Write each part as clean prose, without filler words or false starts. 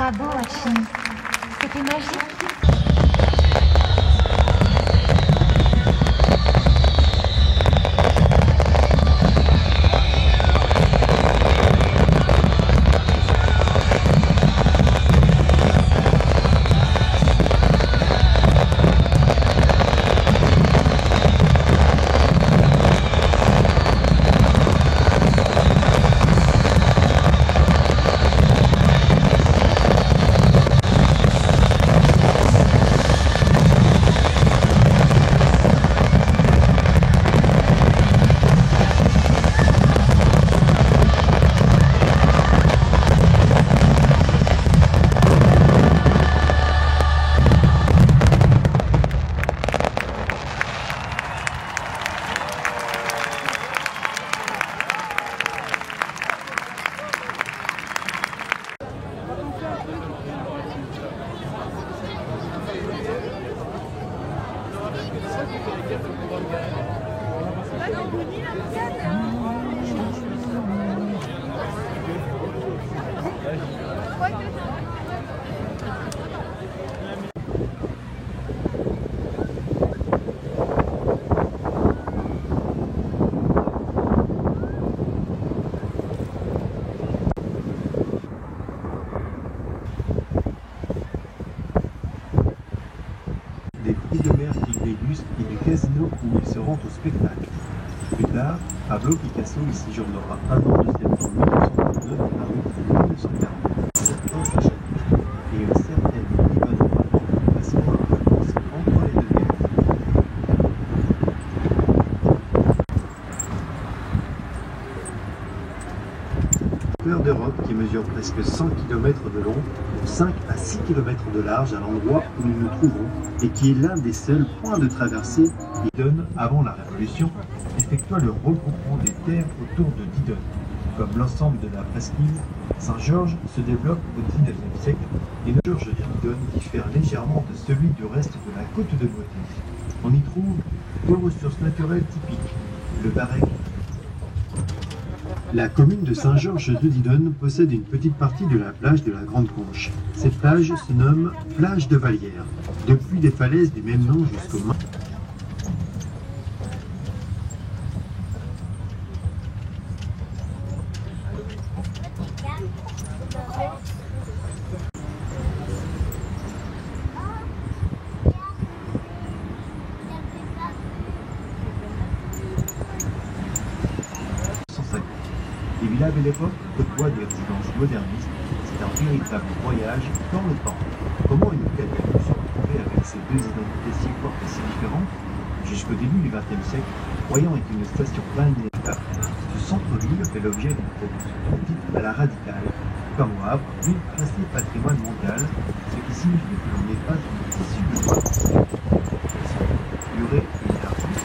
Bravo, Achille. C'était magique. bus et du casino où il se rend au spectacle. Plus tard, Pablo Picasso y séjournera un an de septembre 1939 à août 1940. Certains s'achètent et une certaine Ivan passant en vacances entre les deux guerres. Cœur d'Europe qui mesure presque 100 km de long, 5 à 6 km de large à l'endroit où nous nous trouvons et qui est l'un des seuls points de traversée Didon, avant la Révolution, effectua le regroupement des terres autour de Didon. Comme l'ensemble de la presqu'île, Saint-Georges se développe au XIXe siècle et le Georges de Didon diffère légèrement de celui du reste de la côte de Bretagne. On y trouve deux ressources naturelles typiques, le varech. La commune de Saint-Georges de Didon possède une petite partie de la plage de la Grande Conche. Cette plage se nomme plage de Vallière, depuis des falaises du même nom jusqu'au Mont. Les villas de l'époque côtoient des résidences modernistes. C'est un véritable voyage dans le temps. Comment une telle pu se retrouver avec ces deux identités si fortes et si différentes? Jusqu'au début du XXe siècle, Royan est une station balnéaire. Ce centre-ville fait l'objet d'une production dite à la radicale. Comme au Havre, ville classée patrimoine mondial, ce qui signifie que l'on n'est pas une tissu de droit. Durée énergie,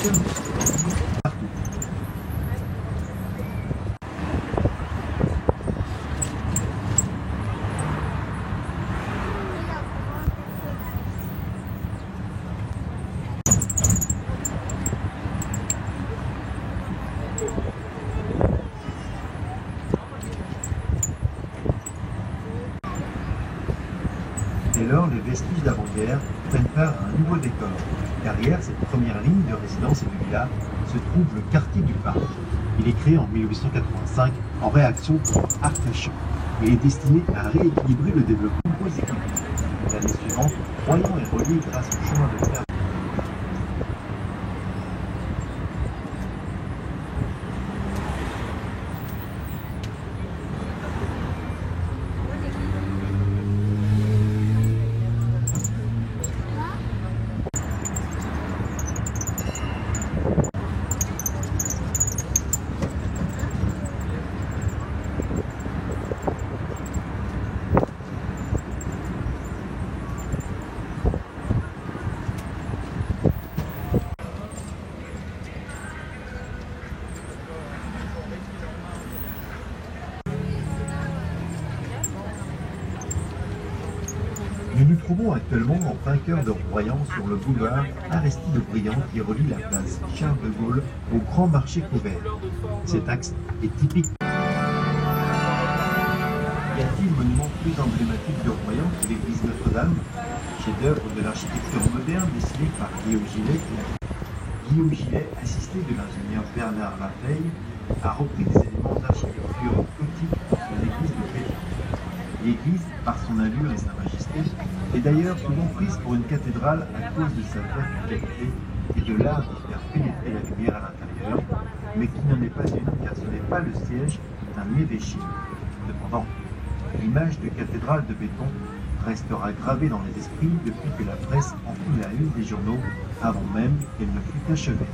partout. Dès lors, les vestiges d'avant-guerre prennent part à un nouveau décor. Derrière cette première ligne de résidence et de villas se trouve le quartier du Parc. Il est créé en 1885 en réaction contre Arcachon. Il est destiné à rééquilibrer le développement positif. L'année suivante, Royan est relié grâce au chemin de fer. Nous nous trouvons actuellement en plein cœur de Royan sur le boulevard Aristide Briand qui relie la place Charles de Gaulle au Grand Marché couvert. Cet axe est typique. Y a-t-il monument plus emblématique de Royan que l'église Notre-Dame, chef-d'œuvre de l'architecture moderne dessiné par Guillaume Gillet? Guillaume Gillet, assisté de l'ingénieur Bernard Lafeille, a repris des éléments d'architecture gothique dans son église de Béthune. L'église, par son allure et sa majesté, est d'ailleurs souvent prise pour une cathédrale à cause de sa verticalité et de l'art d'y faire pénétrer la lumière à l'intérieur, mais qui n'en est pas une car ce n'est pas le siège d'un évêché. Cependant, l'image de cathédrale de béton restera gravée dans les esprits depuis que la presse en fit la une des journaux avant même qu'elle ne fût achevée.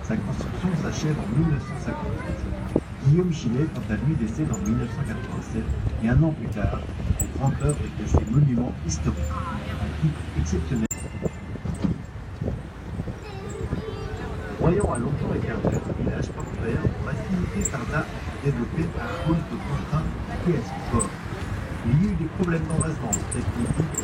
Sa construction s'achève en 1958. Guillaume Gillet, quant à lui, décède en 1987 et un an plus tard, le grand œuvre est classé monument historique, un titre exceptionnel. Royan a longtemps été un village portuaire dont l'activité tarda à se développer à cause de contraintes liées à son port. Il y eut des problèmes d'envasement, peut-être politiques,